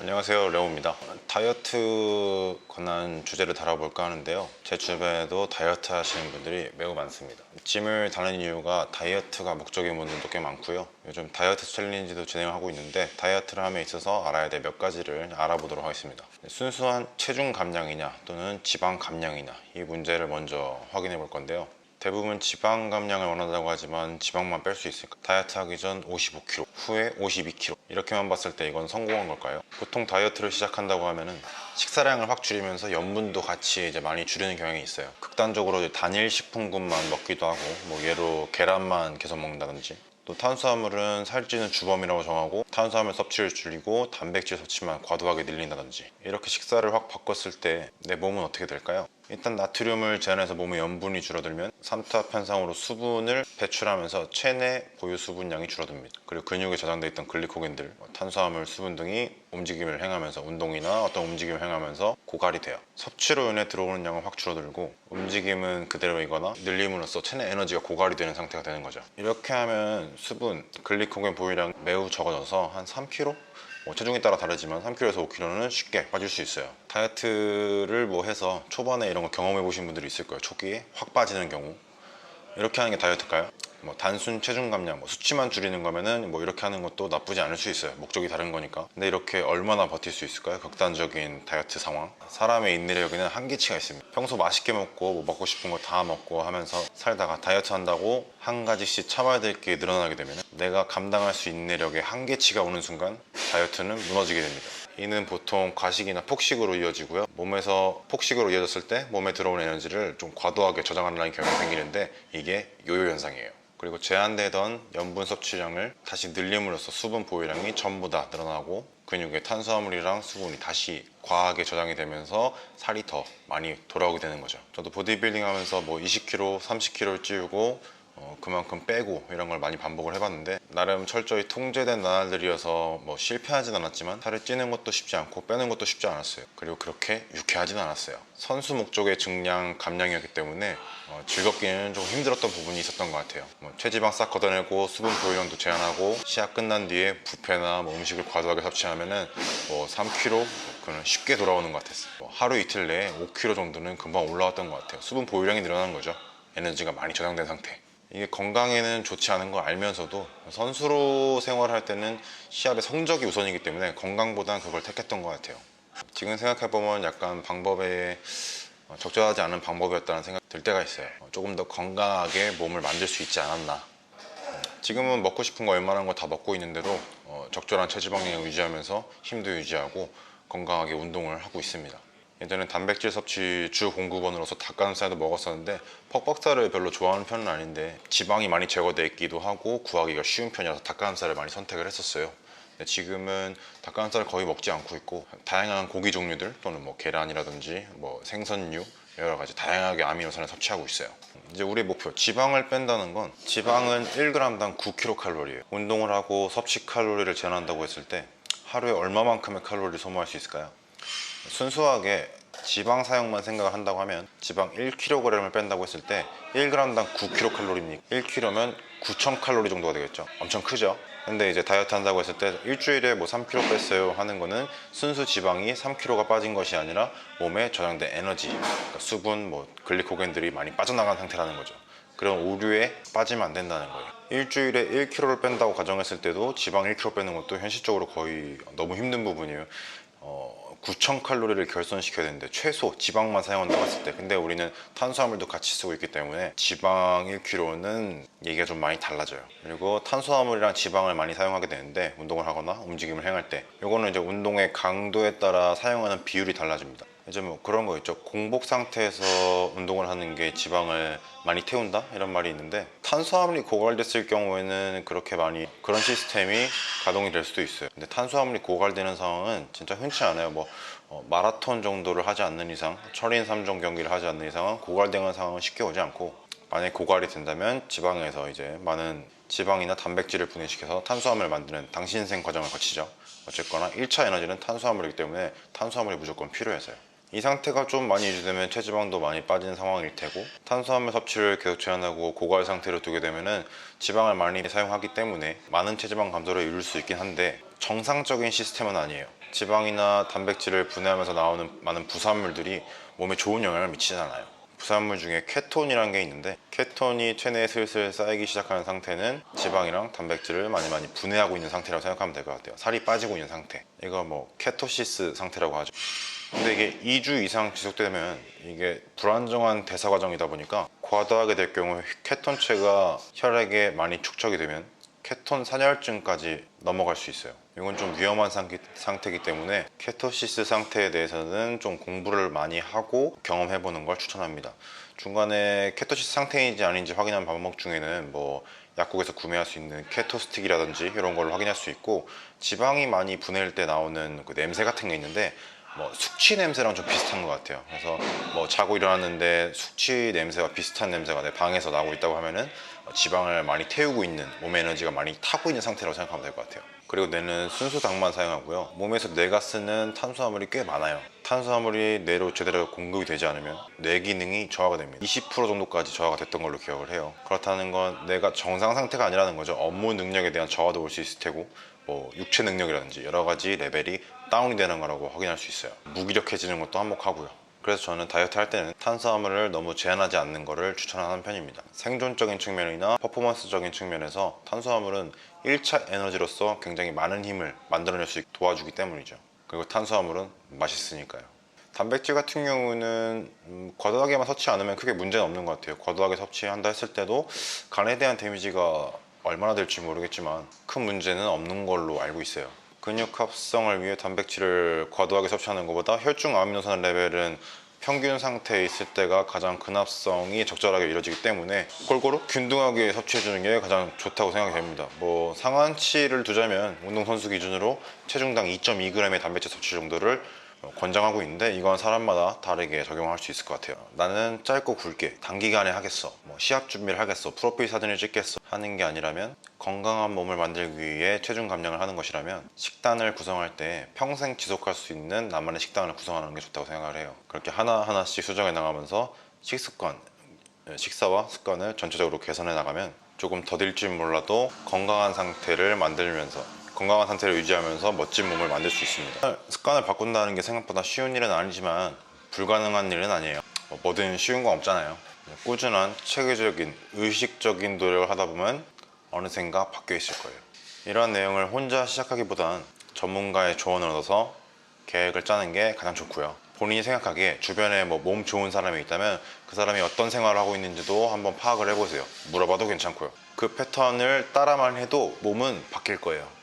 안녕하세요, 레오입니다. 다이어트 관한 주제를 다뤄볼까 하는데요, 제 주변에도 다이어트 하시는 분들이 매우 많습니다. 짐을 다는 이유가 다이어트가 목적인 분들도 꽤 많고요. 요즘 다이어트 챌린지도 진행하고 있는데 다이어트를 함에 있어서 알아야 될 몇 가지를 알아보도록 하겠습니다. 순수한 체중 감량이냐 또는 지방 감량이냐, 이 문제를 먼저 확인해 볼 건데요. 대부분 지방 감량을 원한다고 하지만 지방만 뺄 수 있을까? 다이어트 하기 전 55kg, 후에 52kg, 이렇게만 봤을 때 이건 성공한 걸까요? 보통 다이어트를 시작한다고 하면은 식사량을 확 줄이면서 염분도 같이 이제 많이 줄이는 경향이 있어요. 극단적으로 이제 단일 식품군만 먹기도 하고, 뭐 예로 계란만 계속 먹는다든지, 또 탄수화물은 살찌는 주범이라고 정하고 탄수화물 섭취를 줄이고 단백질 섭취만 과도하게 늘린다든지, 이렇게 식사를 확 바꿨을 때 내 몸은 어떻게 될까요? 일단 나트륨을 제한해서 몸의 염분이 줄어들면 삼투압현상으로 수분을 배출하면서 체내 보유 수분량이 줄어듭니다. 그리고 근육에 저장되어 있던 글리코겐들, 탄수화물, 수분 등이 움직임을 행하면서, 운동이나 어떤 움직임을 행하면서 고갈이 돼요. 섭취로 인해 들어오는 양은 확 줄어들고 움직임은 그대로이거나 늘림으로써 체내 에너지가 고갈이 되는 상태가 되는 거죠. 이렇게 하면 수분, 글리코겐 보유량 매우 적어져서 한 3kg? 체중에 따라 다르지만 3kg에서 5kg는 쉽게 빠질 수 있어요. 다이어트를 뭐 해서 초반에 이런 거 경험해 보신 분들이 있을 거예요. 초기에 확 빠지는 경우. 이렇게 하는 게 다이어트일까요? 뭐 단순 체중 감량, 수치만 줄이는 거면은 뭐 이렇게 하는 것도 나쁘지 않을 수 있어요. 목적이 다른 거니까. 근데 이렇게 얼마나 버틸 수 있을까요? 극단적인 다이어트 상황. 사람의 인내력에는 한계치가 있습니다. 평소 맛있게 먹고 뭐 먹고 싶은 거 다 먹고 하면서 살다가 다이어트 한다고 한 가지씩 참아야 될 게 늘어나게 되면 내가 감당할 수 있는 인내력에 한계치가 오는 순간 다이어트는 무너지게 됩니다. 이는 보통 과식이나 폭식으로 이어지고요. 몸에서 폭식으로 이어졌을 때 몸에 들어오는 에너지를 좀 과도하게 저장하는 경향이 생기는데, 이게 요요 현상이에요. 그리고 제한되던 염분 섭취량을 다시 늘림으로써 수분 보유량이 전부 다 늘어나고 근육에 탄수화물이랑 수분이 다시 과하게 저장이 되면서 살이 더 많이 돌아오게 되는 거죠. 저도 보디빌딩 하면서 뭐 20kg, 30kg를 찌우고 그만큼 빼고 이런 걸 많이 반복을 해봤는데, 나름 철저히 통제된 나날들이어서 뭐 실패하진 않았지만 살을 찌는 것도 쉽지 않고 빼는 것도 쉽지 않았어요. 그리고 그렇게 유쾌하진 않았어요. 선수 목적의 증량 감량이었기 때문에 즐겁기는 좀 힘들었던 부분이 있었던 것 같아요. 체지방 싹 걷어내고 수분 보유량도 제한하고 시합 끝난 뒤에 뷔페나 뭐 음식을 과도하게 섭취하면은 뭐 3kg 그는 쉽게 돌아오는 것 같았어요. 하루 이틀 내에 5kg 정도는 금방 올라왔던 것 같아요. 수분 보유량이 늘어난 거죠. 에너지가 많이 저장된 상태. 이게 건강에는 좋지 않은 걸 알면서도 선수로 생활할 때는 시합의 성적이 우선이기 때문에 건강보다는 그걸 택했던 것 같아요. 지금 생각해보면 약간 방법에 적절하지 않은 방법이었다는 생각이 들 때가 있어요. 조금 더 건강하게 몸을 만들 수 있지 않았나. 지금은 먹고 싶은 거 웬만한 거 다 먹고 있는데도 적절한 체지방량을 유지하면서 힘도 유지하고 건강하게 운동을 하고 있습니다. 예전에 단백질 섭취 주 공급원으로서 닭가슴살도 먹었었는데 퍽퍽살을 별로 좋아하는 편은 아닌데 지방이 많이 제거되어 있기도 하고 구하기가 쉬운 편이라서 닭가슴살을 많이 선택을 했었어요. 근데 지금은 닭가슴살을 거의 먹지 않고 있고 다양한 고기 종류들 또는 뭐 계란이라든지 뭐 생선류, 여러 가지 다양하게 아미노산을 섭취하고 있어요. 이제 우리의 목표, 지방을 뺀다는 건, 지방은 1g당 9kcal예요. 운동을 하고 섭취 칼로리를 제한한다고 했을 때 하루에 얼마만큼의 칼로리를 소모할 수 있을까요? 순수하게 지방 사용만 생각을 한다고 하면 지방 1kg을 뺀다고 했을 때 1g당 9kcal니까 1kg면 9,000칼로리 정도가 되겠죠. 엄청 크죠. 근데 이제 다이어트 한다고 했을 때 일주일에 뭐 3kg 뺐어요 하는 거는 순수 지방이 3kg가 빠진 것이 아니라 몸에 저장된 에너지, 그러니까 수분, 뭐 글리코겐들이 많이 빠져나간 상태라는 거죠. 그런 오류에 빠지면 안 된다는 거예요. 일주일에 1kg를 뺀다고 가정했을 때도 지방 1kg 빼는 것도 현실적으로 거의 너무 힘든 부분이에요. 9,000칼로리를 결손시켜야 되는데 최소 지방만 사용한다고 했을 때, 근데 우리는 탄수화물도 같이 쓰고 있기 때문에 지방 1kg는 얘기가 좀 많이 달라져요. 그리고 탄수화물이랑 지방을 많이 사용하게 되는데 운동을 하거나 움직임을 행할 때 이거는 이제 운동의 강도에 따라 사용하는 비율이 달라집니다. 이제 뭐 그런 거 있죠. 공복 상태에서 운동을 하는 게 지방을 많이 태운다 이런 말이 있는데, 탄수화물이 고갈됐을 경우에는 그렇게 많이 그런 시스템이 가동이 될 수도 있어요. 근데 탄수화물이 고갈되는 상황은 진짜 흔치 않아요. 마라톤 정도를 하지 않는 이상, 철인 3종 경기를 하지 않는 이상은 고갈되는 상황은 쉽게 오지 않고, 만약에 고갈이 된다면 지방에서 이제 많은 지방이나 단백질을 분해시켜서 탄수화물을 만드는 당신생 과정을 거치죠. 어쨌거나 1차 에너지는 탄수화물이기 때문에 탄수화물이 무조건 필요해서요. 이 상태가 좀 많이 유지되면 체지방도 많이 빠지는 상황일 테고, 탄수화물 섭취를 계속 제한하고 고갈 상태로 두게 되면은 지방을 많이 사용하기 때문에 많은 체지방 감소를 이룰 수 있긴 한데, 정상적인 시스템은 아니에요. 지방이나 단백질을 분해하면서 나오는 많은 부산물들이 몸에 좋은 영향을 미치진 않아요. 부산물 중에 케톤이라는 게 있는데, 케톤이 체내에 슬슬 쌓이기 시작하는 상태는 지방이랑 단백질을 많이 분해하고 있는 상태라고 생각하면 될 것 같아요. 살이 빠지고 있는 상태, 이거 뭐 케토시스 상태라고 하죠. 근데 이게 2주 이상 지속되면 이게 불안정한 대사 과정이다 보니까 과다하게 될 경우 케톤체가 혈액에 많이 축적이 되면 케톤 산혈증까지 넘어갈 수 있어요. 이건 좀 위험한 상태이기 때문에 케토시스 상태에 대해서는 좀 공부를 많이 하고 경험해보는 걸 추천합니다. 중간에 케토시스 상태인지 아닌지 확인하는 방법 중에는 뭐 약국에서 구매할 수 있는 케토스틱이라든지 이런 걸로 확인할 수 있고, 지방이 많이 분해할 때 나오는 그 냄새 같은 게 있는데 뭐 숙취 냄새랑 좀 비슷한 것 같아요. 그래서 뭐 자고 일어났는데 숙취 냄새와 비슷한 냄새가 내 방에서 나고 있다고 하면은 지방을 많이 태우고 있는, 몸의 에너지가 많이 타고 있는 상태라고 생각하면 될 것 같아요. 그리고 뇌는 순수당만 사용하고요. 몸에서 뇌가 쓰는 탄수화물이 꽤 많아요. 탄수화물이 뇌로 제대로 공급이 되지 않으면 뇌 기능이 저하가 됩니다. 20% 정도까지 저하가 됐던 걸로 기억을 해요. 그렇다는 건 뇌가 정상 상태가 아니라는 거죠. 업무 능력에 대한 저하도 올 수 있을 테고, 뭐 육체 능력이라든지 여러 가지 레벨이 다운이 되는 거라고 확인할 수 있어요. 무기력해지는 것도 한몫하고요. 그래서 저는 다이어트 할 때는 탄수화물을 너무 제한하지 않는 것을 추천하는 편입니다. 생존적인 측면이나 퍼포먼스적인 측면에서 탄수화물은 1차 에너지로서 굉장히 많은 힘을 만들어낼 수 있게 도와주기 때문이죠. 그리고 탄수화물은 맛있으니까요. 단백질 같은 경우는 과도하게만 섭취 않으면 크게 문제는 없는 것 같아요. 과도하게 섭취한다 했을 때도 간에 대한 데미지가 얼마나 될지 모르겠지만 큰 문제는 없는 걸로 알고 있어요. 근육 합성을 위해 단백질을 과도하게 섭취하는 것보다 혈중 아미노산 레벨은 평균 상태에 있을 때가 가장 근합성이 적절하게 이루어지기 때문에 골고루 균등하게 섭취해주는 게 가장 좋다고 생각이 됩니다. 뭐 상한치를 두자면 운동선수 기준으로 체중당 2.2g의 단백질 섭취 정도를 권장하고 있는데, 이건 사람마다 다르게 적용할 수 있을 것 같아요. 나는 짧고 굵게 단기간에 하겠어, 뭐 시합 준비를 하겠어, 프로필 사진을 찍겠어 하는 게 아니라면, 건강한 몸을 만들기 위해 체중 감량을 하는 것이라면 식단을 구성할 때 평생 지속할 수 있는 나만의 식단을 구성하는 게 좋다고 생각을 해요. 그렇게 하나하나씩 수정해 나가면서 식사와 습관을 전체적으로 개선해 나가면 조금 더딜지 몰라도 건강한 상태를 만들면서, 건강한 상태를 유지하면서 멋진 몸을 만들 수 있습니다. 습관을 바꾼다는 게 생각보다 쉬운 일은 아니지만 불가능한 일은 아니에요. 뭐든 쉬운 건 없잖아요. 꾸준한 체계적인 의식적인 노력을 하다 보면 어느샌가 바뀌어 있을 거예요. 이러한 내용을 혼자 시작하기보단 전문가의 조언을 얻어서 계획을 짜는 게 가장 좋고요. 본인이 생각하기에 주변에 뭐 몸 좋은 사람이 있다면 그 사람이 어떤 생활을 하고 있는지도 한번 파악을 해보세요. 물어봐도 괜찮고요. 그 패턴을 따라만 해도 몸은 바뀔 거예요.